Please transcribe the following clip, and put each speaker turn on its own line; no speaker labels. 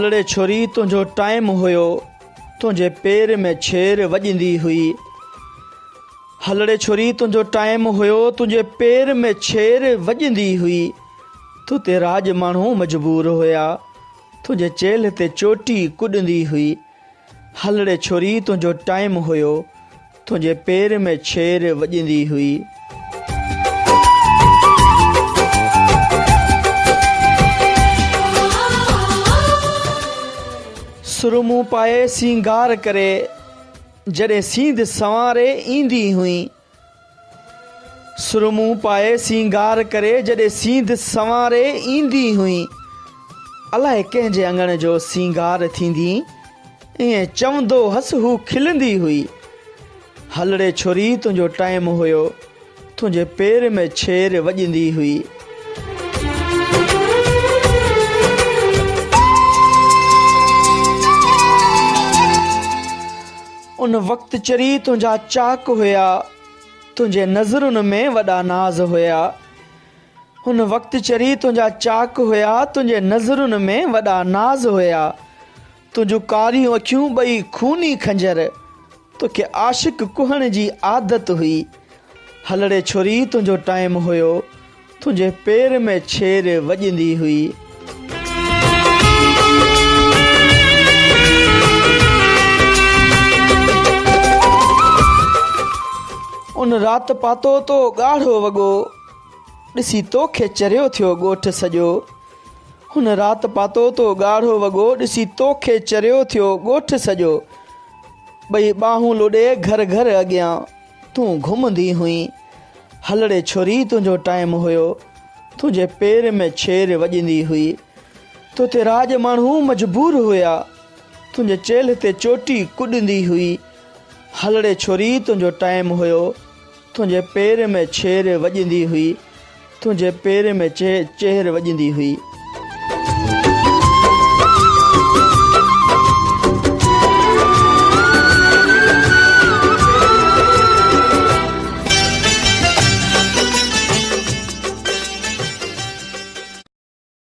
हलड़े छोरी तुंहिंजो टाइम हुयो, तुंहिंजे पेर में छेर वॼंदी हुई। हलड़े छोरी तुंहिंजो टाइम हुयो, तुंहिंजे पेर में छेर वॼंदी हुई। तूं ते राज माण्हू मजबूर हुया, तुंहिंजे चेल ते चोटी कुॾंदी हुई। हलड़े छोरी तुंहिंजो टाइम हुयो, तुंहिंजे पेर में छेर वॼंदी हुई। सुरमूं पाए सिंगार करे जॾहिं सींध संवारे ईंदी हुई। सुरमूं पाए सिंगार करे जॾहिं सींध संवारे ईंदी हुई। अलाए कंहिंजे अङण जो सिंगार थींदी, ईअं चवंदो हस हू खिलंदी हुई। हलड़े छोरी तुंहिंजो टाइम हुयो, तुंहिंजे पेर में छेर वॼंदी हुई। उन वक़्तु चरी तुंहिंजा चाक हुया, तुंहिंजे नज़रुनि में वॾा नाज़ हुया। हुन वक़्तु चरी तुंहिंजा चाक हुया, तुंहिंजे नज़रुनि में वॾा नाज़ हुया। तुंहिंजूं कारियूं अखियूं ॿई खूनी खंजर, तोखे आशिक़ कुहण जी आदत हुई। हलड़े छोरी तुंहिंजो टाइम हुयो, तुंहिंजे पेर में छेर वॼंदी हुई। उन राति पातो तो ॻाढ़ो वॻो, ॾिसी तोखे चरियो थियो ॻोठ सॼो। हुन राति पातो तो ॻाढ़ो वॻो, ॾिसी तोखे चरियो थियो ॻोठ सॼो। ॿई ॿाहूं लोॾे घर घर अॻियां तूं घुमंदी हुई। हलड़े छोरी तुंहिंजो टाइम हुयो, तुंहिंजे पेर में छेर वॼंदी हुई। तो ते राज माण्हू मजबूर हुया, तुंहिंजे चेल ते चोटी कुॾंदी हुई। हलड़े छोरी तुंहिंजो टाइम हुयो, तुंहिंजे पेर में छेर वॼंदी हुई। तुंहिंजे पेर में चेर वॼंदी हुई।